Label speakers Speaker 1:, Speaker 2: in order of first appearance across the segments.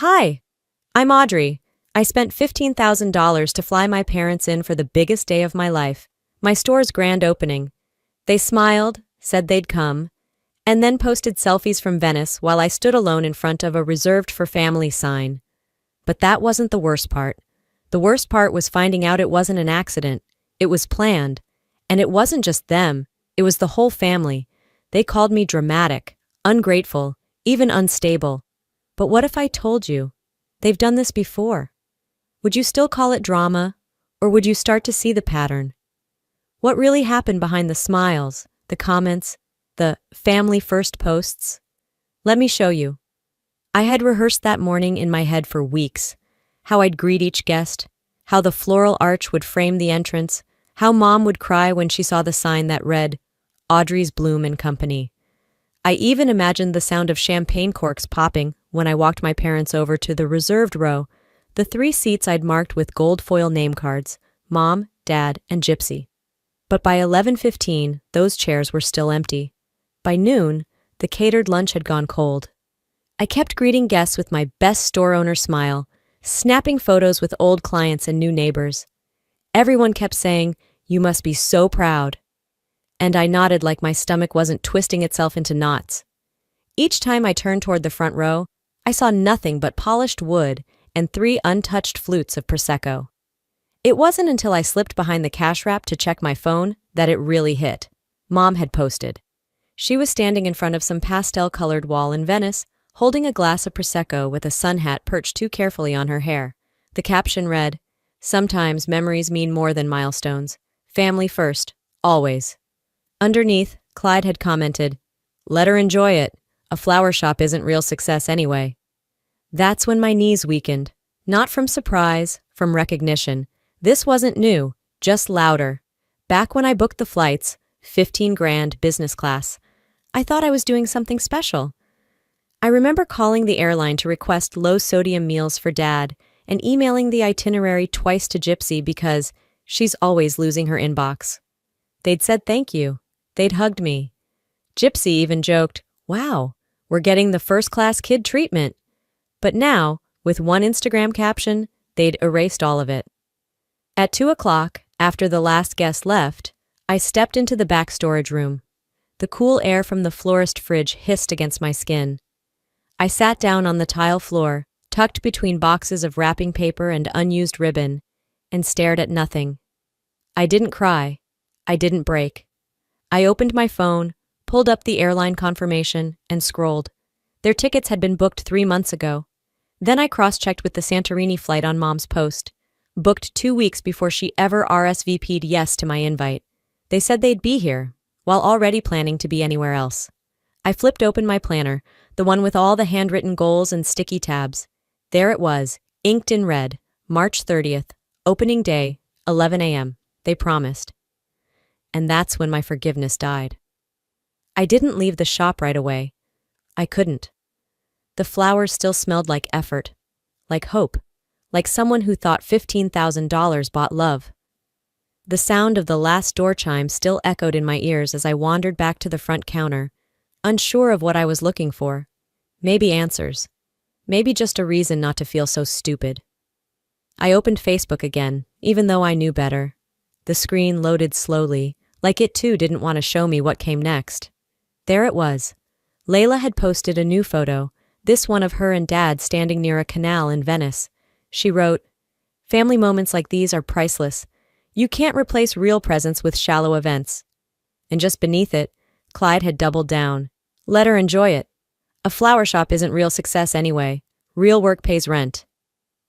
Speaker 1: Hi, I'm Audrey. I spent $15,000 to fly my parents in for the biggest day of my life, my store's grand opening. They smiled, said they'd come, and then posted selfies from Venice while I stood alone in front of a reserved for family sign. But that wasn't the worst part. The worst part was finding out it wasn't an accident. It was planned. And it wasn't just them, it was the whole family. They called me dramatic, ungrateful, even unstable. But what if I told you? They've done this before. Would you still call it drama, or would you start to see the pattern? What really happened behind the smiles, the comments, the family first posts? Let me show you. I had rehearsed that morning in my head for weeks. How I'd greet each guest, how the floral arch would frame the entrance, how Mom would cry when she saw the sign that read, Audrey's Bloom and Company. I even imagined the sound of champagne corks popping when I walked my parents over to the reserved row, the 3 seats I'd marked with gold foil name cards, Mom, Dad, and Gypsy. But by 11:15, those chairs were still empty. By noon, the catered lunch had gone cold. I kept greeting guests with my best store owner smile, snapping photos with old clients and new neighbors. Everyone kept saying, "You must be so proud." And I nodded like my stomach wasn't twisting itself into knots. Each time I turned toward the front row, I saw nothing but polished wood and 3 untouched flutes of Prosecco. It wasn't until I slipped behind the cash wrap to check my phone that it really hit. Mom had posted. She was standing in front of some pastel-colored wall in Venice, holding a glass of Prosecco with a sun hat perched too carefully on her hair. The caption read, "Sometimes memories mean more than milestones. Family first, always." Underneath, Clyde had commented, "Let her enjoy it. A flower shop isn't real success anyway." That's when my knees weakened. Not from surprise, from recognition. This wasn't new, just louder. Back when I booked the flights, 15 grand business class, I thought I was doing something special. I remember calling the airline to request low-sodium meals for Dad and emailing the itinerary twice to Gypsy because she's always losing her inbox. They'd said thank you. They'd hugged me. Gypsy even joked, "Wow, we're getting the first-class kid treatment." But now, with one Instagram caption, they'd erased all of it. At 2 o'clock, after the last guest left, I stepped into the back storage room. The cool air from the florist fridge hissed against my skin. I sat down on the tile floor, tucked between boxes of wrapping paper and unused ribbon, and stared at nothing. I didn't cry. I didn't break. I opened my phone, pulled up the airline confirmation, and scrolled. Their tickets had been booked 3 months ago. Then I cross-checked with the Santorini flight on Mom's post. Booked 2 weeks before she ever RSVP'd yes to my invite. They said they'd be here, while already planning to be anywhere else. I flipped open my planner, the one with all the handwritten goals and sticky tabs. There it was, inked in red, March 30th, opening day, 11 a.m., they promised. And that's when my forgiveness died. I didn't leave the shop right away. I couldn't. The flowers still smelled like effort, like hope, like someone who thought $15,000 bought love. The sound of the last door chime still echoed in my ears as I wandered back to the front counter, unsure of what I was looking for. Maybe answers. Maybe just a reason not to feel so stupid. I opened Facebook again, even though I knew better. The screen loaded slowly, like it too didn't want to show me what came next. There it was. Layla had posted a new photo, this one of her and Dad standing near a canal in Venice. She wrote, "Family moments like these are priceless. You can't replace real presents with shallow events." And just beneath it, Clyde had doubled down. "Let her enjoy it. A flower shop isn't real success anyway. Real work pays rent."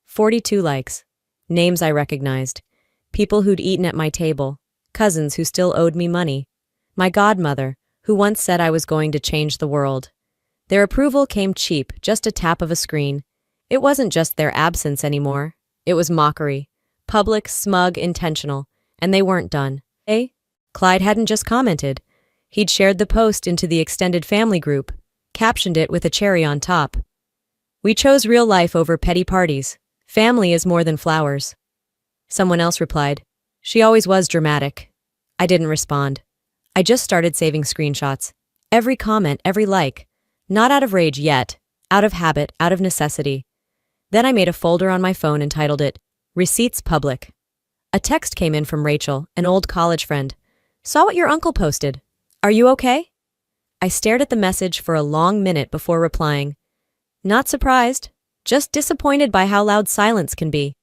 Speaker 1: 42 likes. Names I recognized. People who'd eaten at my table. Cousins who still owed me money. My godmother, who once said I was going to change the world. Their approval came cheap, just a tap of a screen. It wasn't just their absence anymore. It was mockery. Public, smug, intentional. And they weren't done. Clyde hadn't just commented. He'd shared the post into the extended family group, captioned it with a cherry on top. "We chose real life over petty parties. Family is more than flowers." Someone else replied, "She always was dramatic." I didn't respond. I just started saving screenshots. Every comment, every like. Not out of rage yet. Out of habit, out of necessity. Then I made a folder on my phone and titled it, Receipts Public. A text came in from Rachel, an old college friend. Saw what your uncle posted. Are you okay? I stared at the message for a long minute before replying. Not surprised, just disappointed by how loud silence can be.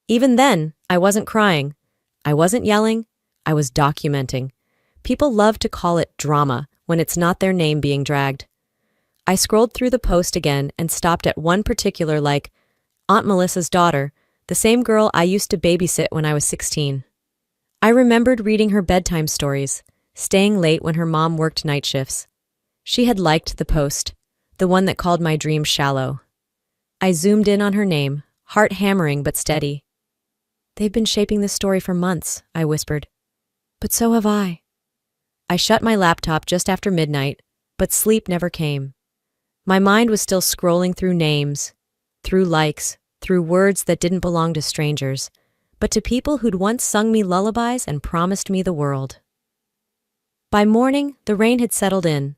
Speaker 1: Even then, I wasn't crying. I wasn't yelling. I was documenting. People love to call it drama when it's not their name being dragged. I scrolled through the post again and stopped at one particular like, Aunt Melissa's daughter, the same girl I used to babysit when I was 16. I remembered reading her bedtime stories, staying late when her mom worked night shifts. She had liked the post, the one that called my dreams shallow. I zoomed in on her name, heart hammering but steady. They've been shaping this story for months, I whispered. But so have I. I shut my laptop just after midnight, but sleep never came. My mind was still scrolling through names, through likes, through words that didn't belong to strangers, but to people who'd once sung me lullabies and promised me the world. By morning, the rain had settled in.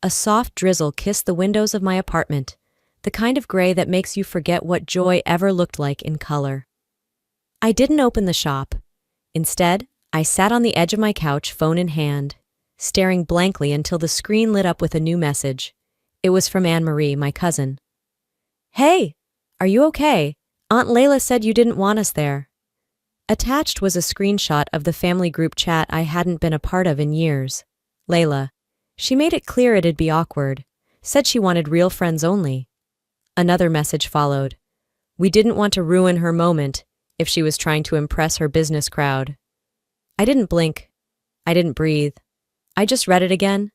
Speaker 1: A soft drizzle kissed the windows of my apartment, the kind of gray that makes you forget what joy ever looked like in color. I didn't open the shop. Instead, I sat on the edge of my couch, phone in hand, staring blankly until the screen lit up with a new message. It was from Anne-Marie, my cousin. Hey, are you okay? Aunt Layla said you didn't want us there. Attached was a screenshot of the family group chat I hadn't been a part of in years. Layla. She made it clear it'd be awkward, said she wanted real friends only. Another message followed. We didn't want to ruin her moment if she was trying to impress her business crowd. I didn't blink. I didn't breathe. I just read it again.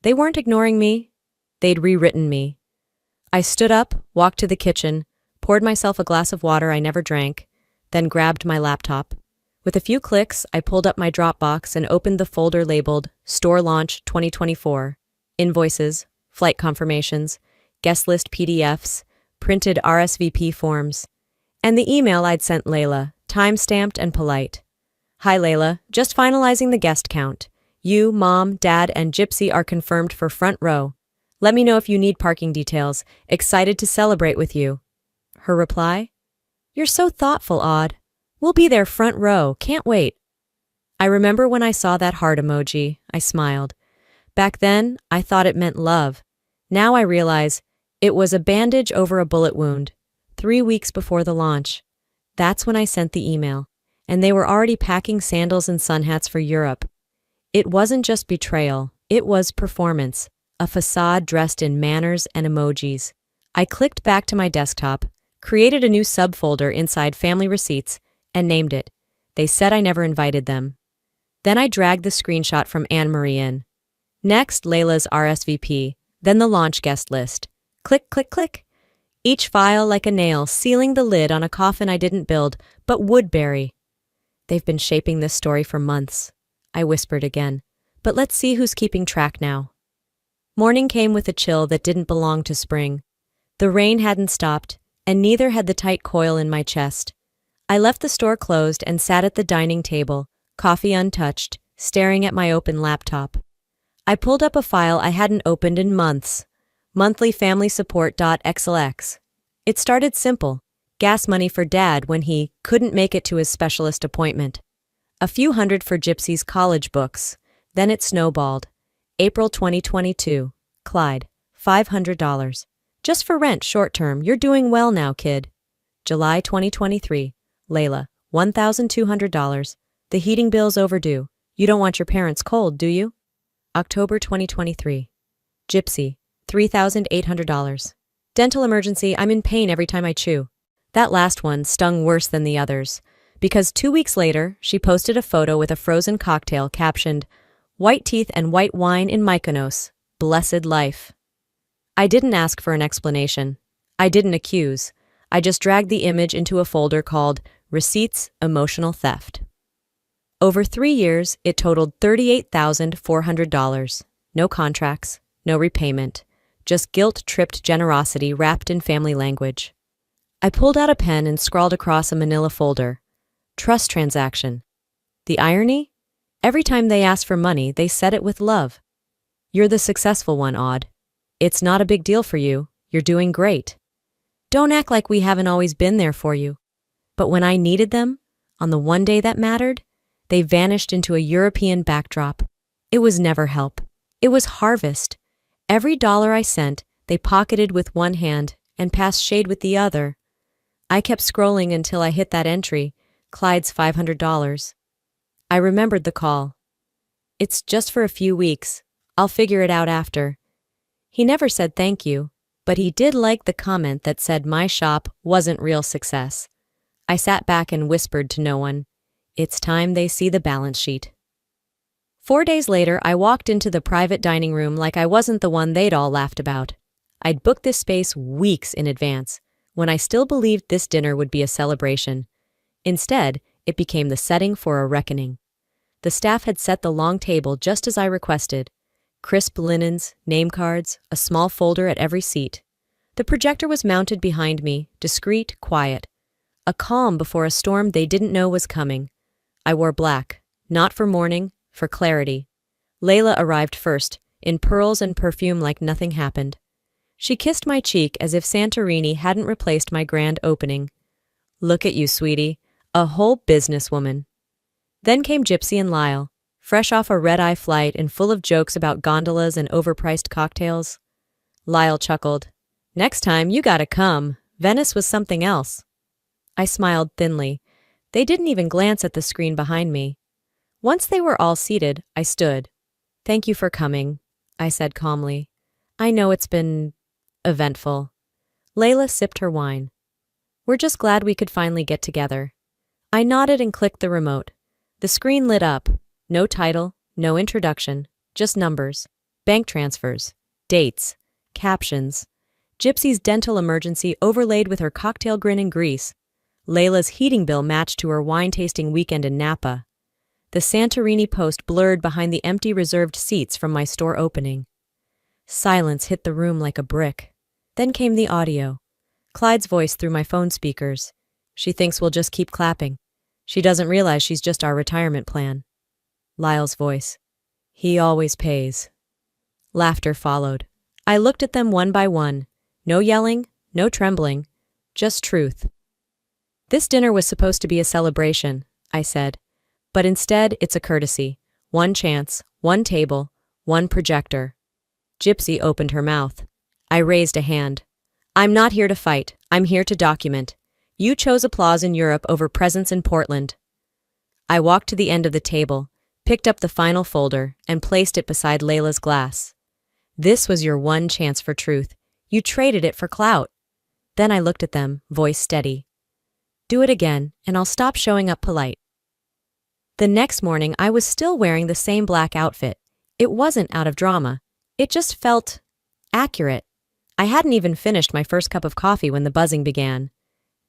Speaker 1: They weren't ignoring me. They'd rewritten me. I stood up, walked to the kitchen, poured myself a glass of water I never drank, then grabbed my laptop. With a few clicks, I pulled up my Dropbox and opened the folder labeled Store Launch 2024. Invoices, flight confirmations, guest list PDFs, printed RSVP forms, and the email I'd sent Layla, time-stamped and polite. Hi Layla, just finalizing the guest count. You, Mom, Dad, and Gypsy are confirmed for front row. Let me know if you need parking details. Excited to celebrate with you. Her reply? You're so thoughtful, Odd. We'll be there front row. Can't wait. I remember when I saw that heart emoji, I smiled. Back then, I thought it meant love. Now I realize it was a bandage over a bullet wound. 3 weeks before the launch. That's when I sent the email, and they were already packing sandals and sun hats for Europe. It wasn't just betrayal, it was performance. A facade dressed in manners and emojis. I clicked back to my desktop, created a new subfolder inside Family Receipts, and named it. They said I never invited them. Then I dragged the screenshot from Anne-Marie in. Next, Layla's RSVP, then the launch guest list. Click, click, click. Each file like a nail, sealing the lid on a coffin I didn't build, but would bury. They've been shaping this story for months, I whispered again. But let's see who's keeping track now. Morning came with a chill that didn't belong to spring. The rain hadn't stopped, and neither had the tight coil in my chest. I left the store closed and sat at the dining table, coffee untouched, staring at my open laptop. I pulled up a file I hadn't opened in months. monthlyfamilysupport.xlx. It started simple. Gas money for Dad when he couldn't make it to his specialist appointment. A few hundred for Gypsy's college books. Then it snowballed. April 2022. Clyde. $500. Just for rent short term. You're doing well now, kid. July 2023. Layla. $1,200. The heating bill's overdue. You don't want your parents cold, do you? October 2023. Gypsy. $3,800. Dental emergency. I'm in pain every time I chew. That last one stung worse than the others, because 2 weeks later, she posted a photo with a frozen cocktail captioned, White teeth and white wine in Mykonos. Blessed life. I didn't ask for an explanation. I didn't accuse. I just dragged the image into a folder called Receipts, Emotional Theft. Over 3 years, it totaled $38,400. No contracts, no repayment, just guilt-tripped generosity wrapped in family language. I pulled out a pen and scrawled across a manila folder. Trust transaction. The irony? Every time they asked for money, they said it with love. You're the successful one, Odd. It's not a big deal for you. You're doing great. Don't act like we haven't always been there for you. But when I needed them, on the one day that mattered, they vanished into a European backdrop. It was never help. It was harvest. Every dollar I sent, they pocketed with one hand and passed shade with the other. I kept scrolling until I hit that entry, Clyde's $500. I remembered the call. It's just for a few weeks. I'll figure it out after. He never said thank you, but he did like the comment that said my shop wasn't real success. I sat back and whispered to no one. It's time they see the balance sheet. 4 days later, I walked into the private dining room like I wasn't the one they'd all laughed about. I'd booked this space weeks in advance, when I still believed this dinner would be a celebration. Instead, it became the setting for a reckoning. The staff had set the long table just as I requested. Crisp linens, name cards, a small folder at every seat. The projector was mounted behind me, discreet, quiet. A calm before a storm they didn't know was coming. I wore black, not for mourning, for clarity. Layla arrived first, in pearls and perfume like nothing happened. She kissed my cheek as if Santorini hadn't replaced my grand opening. Look at you, sweetie, a whole businesswoman. Then came Gypsy and Lyle, fresh off a red-eye flight and full of jokes about gondolas and overpriced cocktails. Lyle chuckled. Next time, you gotta come. Venice was something else. I smiled thinly. They didn't even glance at the screen behind me. Once they were all seated, I stood. Thank you for coming, I said calmly. I know it's been eventful. Layla sipped her wine. We're just glad we could finally get together. I nodded and clicked the remote. The screen lit up. No title, no introduction, just numbers, bank transfers, dates, captions. Gypsy's dental emergency overlaid with her cocktail grin in Greece. Layla's heating bill matched to her wine-tasting weekend in Napa. The Santorini post blurred behind the empty reserved seats from my store opening. Silence hit the room like a brick. Then came the audio. Clyde's voice through my phone speakers. She thinks we'll just keep clapping. She doesn't realize she's just our retirement plan. Lyle's voice. He always pays. Laughter followed. I looked at them one by one. No yelling, no trembling, just truth. This dinner was supposed to be a celebration, I said. But instead, it's a courtesy. One chance, one table, one projector. Gypsy opened her mouth. I raised a hand. I'm not here to fight. I'm here to document. You chose applause in Europe over presents in Portland. I walked to the end of the table, picked up the final folder, and placed it beside Layla's glass. This was your one chance for truth. You traded it for clout. Then I looked at them, voice steady. Do it again, and I'll stop showing up polite. The next morning, I was still wearing the same black outfit. It wasn't out of drama. It just felt accurate. I hadn't even finished my first cup of coffee when the buzzing began.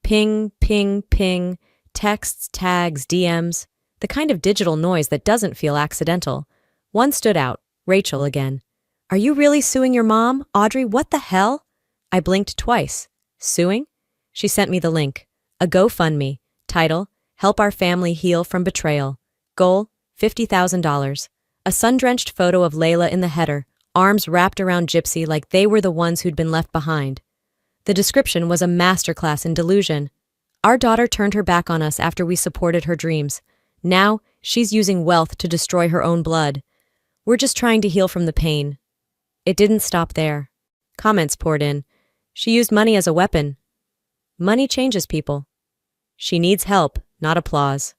Speaker 1: Ping, ping, ping, texts, tags, DMs, the kind of digital noise that doesn't feel accidental. One stood out, Rachel again. Are you really suing your mom? Audrey, what the hell? I blinked twice. Suing? She sent me the link. A GoFundMe. Title, Help Our Family Heal from Betrayal. Goal, $50,000. A sun-drenched photo of Layla in the header, arms wrapped around Gypsy like they were the ones who'd been left behind. The description was a masterclass in delusion. Our daughter turned her back on us after we supported her dreams. Now, she's using wealth to destroy her own blood. We're just trying to heal from the pain. It didn't stop there. Comments poured in. She used money as a weapon. Money changes people. She needs help, not applause.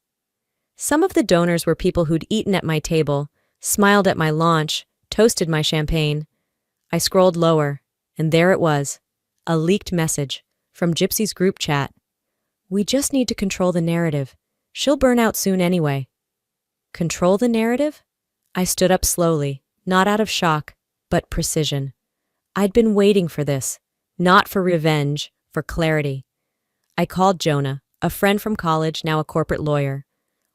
Speaker 1: Some of the donors were people who'd eaten at my table, smiled at my launch, toasted my champagne. I scrolled lower, and there it was, a leaked message from Gypsy's group chat. We just need to control the narrative. She'll burn out soon anyway. Control the narrative? I stood up slowly, not out of shock, but precision. I'd been waiting for this, not for revenge, for clarity. I called Jonah, a friend from college, now a corporate lawyer.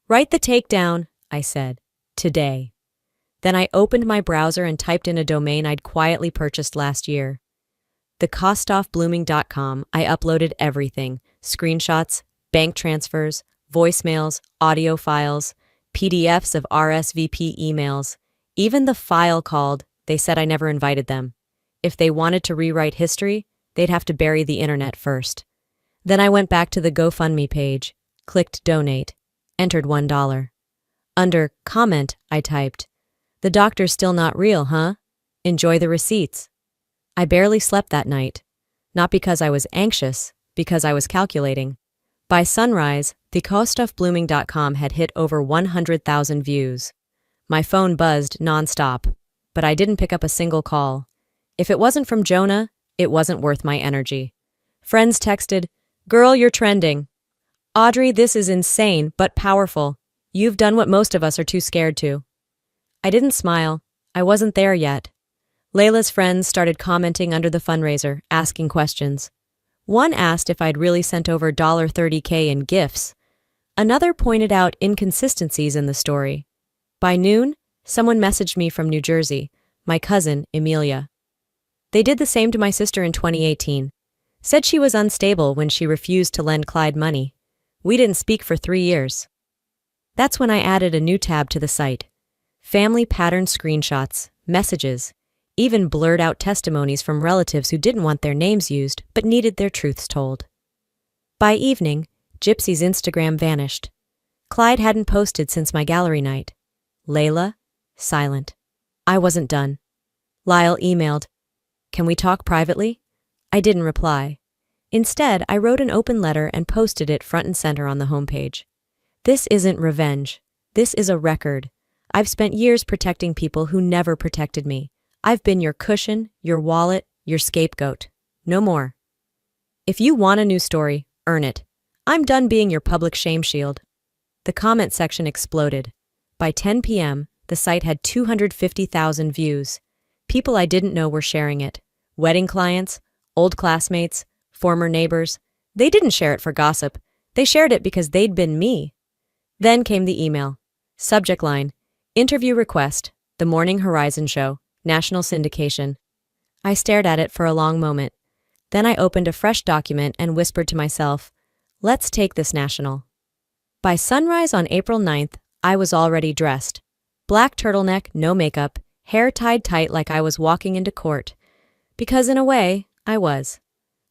Speaker 1: Write the takedown, I said, today. Then I opened my browser and typed in a domain I'd quietly purchased last year. TheCostoffBlooming.com. I uploaded everything, screenshots, bank transfers, voicemails, audio files, PDFs of RSVP emails. Even the file called, they said I never invited them. If they wanted to rewrite history, they'd have to bury the internet first. Then I went back to the GoFundMe page, clicked donate, entered $1. Under comment, I typed, "The doctor's still not real, huh? Enjoy the receipts." I barely slept that night. Not because I was anxious, because I was calculating. By sunrise, thecostofblooming.com had hit over 100,000 views. My phone buzzed nonstop, but I didn't pick up a single call. If it wasn't from Jonah, it wasn't worth my energy. Friends texted, "Girl, you're trending." "Audrey, this is insane, but powerful. You've done what most of us are too scared to." I didn't smile. I wasn't there yet. Layla's friends started commenting under the fundraiser, asking questions. One asked if I'd really sent over $30K in gifts. Another pointed out inconsistencies in the story. By noon, someone messaged me from New Jersey, my cousin, Emilia. They did the same to my sister in 2018. Said she was unstable when she refused to lend Clyde money. We didn't speak for 3 years. That's when I added a new tab to the site. Family pattern screenshots, messages, even blurred out testimonies from relatives who didn't want their names used but needed their truths told. By evening, Gypsy's Instagram vanished. Clyde hadn't posted since my gallery night. Layla, silent. I wasn't done. Lyle emailed, "Can we talk privately?" I didn't reply. Instead, I wrote an open letter and posted it front and center on the homepage. This isn't revenge. This is a record. I've spent years protecting people who never protected me. I've been your cushion, your wallet, your scapegoat. No more. If you want a new story, earn it. I'm done being your public shame shield. The comment section exploded. By 10 p.m., the site had 250,000 views. People I didn't know were sharing it. Wedding clients, old classmates, former neighbors. They didn't share it for gossip. They shared it because they'd been me. Then came the email. Subject line, "Interview request, The Morning Horizon Show, national syndication." I stared at it for a long moment. Then I opened a fresh document and whispered to myself, "Let's take this national." By sunrise on April 9th, I was already dressed. Black turtleneck, no makeup, hair tied tight like I was walking into court. Because in a way, I was.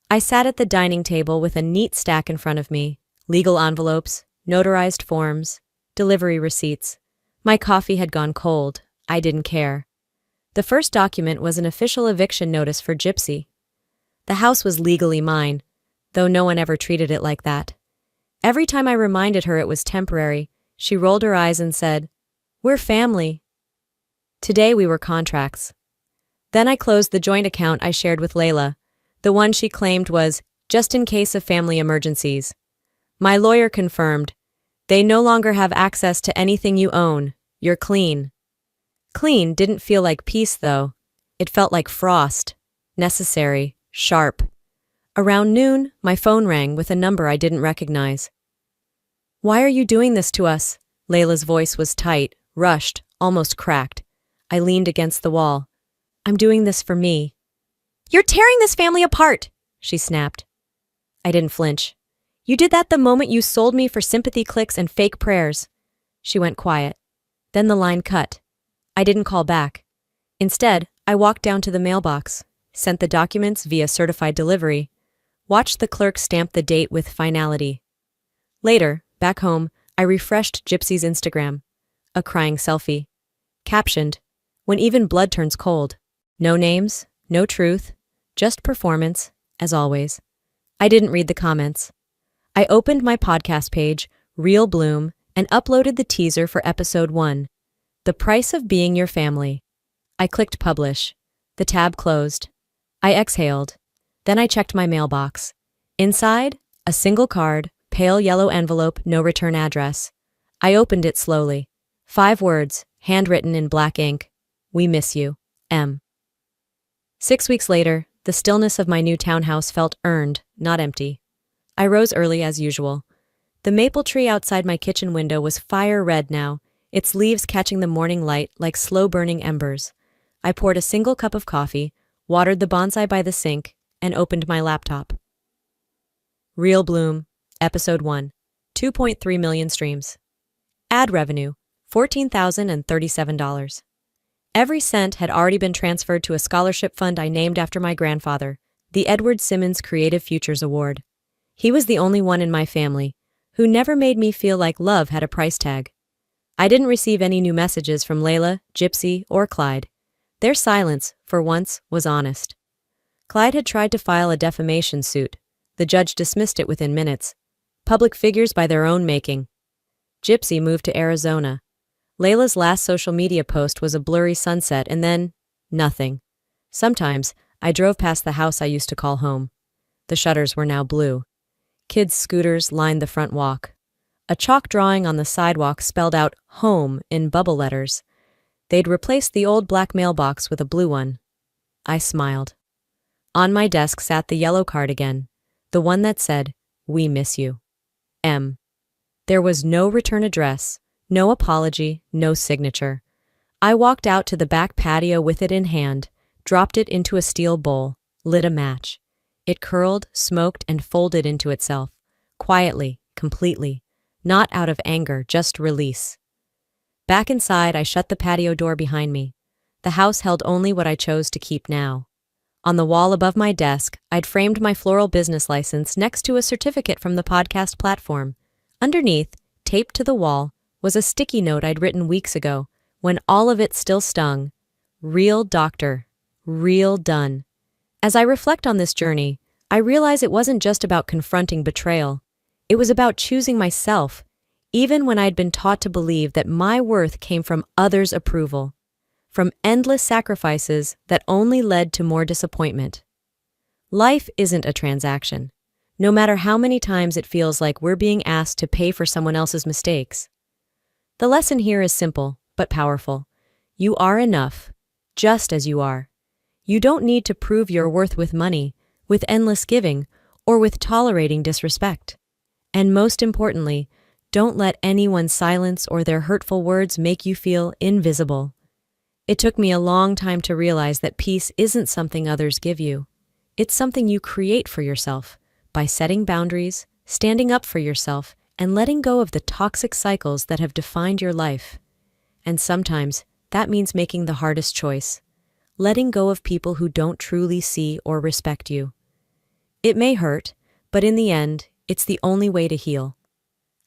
Speaker 1: I sat at the dining table with a neat stack in front of me, legal envelopes, notarized forms, delivery receipts. My coffee had gone cold. I didn't care. The first document was an official eviction notice for Gypsy. The house was legally mine, though no one ever treated it like that. Every time I reminded her it was temporary, she rolled her eyes and said, "We're family." Today we were contracts. Then I closed the joint account I shared with Layla, the one she claimed was just in case of family emergencies. My lawyer confirmed, "They no longer have access to anything you own. You're clean." Clean didn't feel like peace, though. It felt like frost. Necessary. Sharp. Around noon, my phone rang with a number I didn't recognize. "Why are you doing this to us?" Layla's voice was tight, rushed, almost cracked. I leaned against the wall. "I'm doing this for me." "You're tearing this family apart," she snapped. I didn't flinch. "You did that the moment you sold me for sympathy clicks and fake prayers." She went quiet. Then the line cut. I didn't call back. Instead, I walked down to the mailbox, sent the documents via certified delivery, watched the clerk stamp the date with finality. Later, back home, I refreshed Gypsy's Instagram. A crying selfie. Captioned, "When even blood turns cold. No names, no truth, just performance, as always." I didn't read the comments. I opened my podcast page, Real Bloom, and uploaded the teaser for episode 1, The Price of Being Your Family. I clicked publish. The tab closed. I exhaled. Then I checked my mailbox. Inside, a single card, pale yellow envelope, no return address. I opened it slowly. 5 words, handwritten in black ink. "We miss you, M." 6 weeks later, the stillness of my new townhouse felt earned, not empty. I rose early as usual. The maple tree outside my kitchen window was fire red now, its leaves catching the morning light like slow-burning embers. I poured a single cup of coffee, watered the bonsai by the sink, and opened my laptop. Real Bloom, Episode 1, 2.3 million streams. Ad revenue, $14,037. Every cent had already been transferred to a scholarship fund I named after my grandfather, the Edward Simmons Creative Futures Award. He was the only one in my family who never made me feel like love had a price tag. I didn't receive any new messages from Layla, Gypsy, or Clyde. Their silence, for once, was honest. Clyde had tried to file a defamation suit. The judge dismissed it within minutes. Public figures by their own making. Gypsy moved to Arizona. Layla's last social media post was a blurry sunset and then, nothing. Sometimes, I drove past the house I used to call home. The shutters were now blue. Kids' scooters lined the front walk. A chalk drawing on the sidewalk spelled out "home" in bubble letters. They'd replaced the old black mailbox with a blue one. I smiled. On my desk sat the yellow card again, the one that said, "We miss you. M." There was no return address, no apology, no signature. I walked out to the back patio with it in hand, dropped it into a steel bowl, lit a match. It curled, smoked, and folded into itself, quietly, completely, not out of anger, just release. Back inside, I shut the patio door behind me. The house held only what I chose to keep now. On the wall above my desk, I'd framed my floral business license next to a certificate from the podcast platform. Underneath, taped to the wall, was a sticky note I'd written weeks ago, when all of it still stung. Real doctor. Real done. As I reflect on this journey, I realize it wasn't just about confronting betrayal. It was about choosing myself, even when I'd been taught to believe that my worth came from others' approval, from endless sacrifices that only led to more disappointment. Life isn't a transaction, no matter how many times it feels like we're being asked to pay for someone else's mistakes. The lesson here is simple, but powerful. You are enough, just as you are. You don't need to prove your worth with money, with endless giving, or with tolerating disrespect. And most importantly, don't let anyone's silence or their hurtful words make you feel invisible. It took me a long time to realize that peace isn't something others give you. It's something you create for yourself by setting boundaries, standing up for yourself, and letting go of the toxic cycles that have defined your life. And sometimes that means making the hardest choice, letting go of people who don't truly see or respect you. It may hurt, but in the end, it's the only way to heal.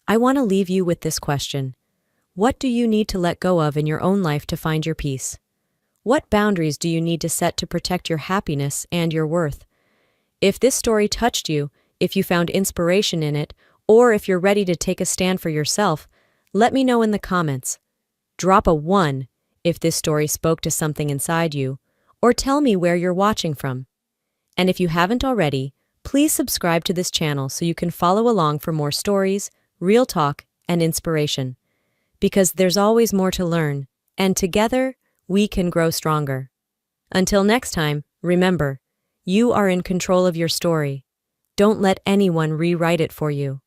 Speaker 1: I want to leave you with this question. What do you need to let go of in your own life to find your peace? What boundaries do you need to set to protect your happiness and your worth? If this story touched you, if you found inspiration in it, or if you're ready to take a stand for yourself, let me know in the comments. Drop a 1 if this story spoke to something inside you, or tell me where you're watching from. And if you haven't already, please subscribe to this channel so you can follow along for more stories, real talk, and inspiration. Because there's always more to learn, and together, we can grow stronger. Until next time, remember, you are in control of your story. Don't let anyone rewrite it for you.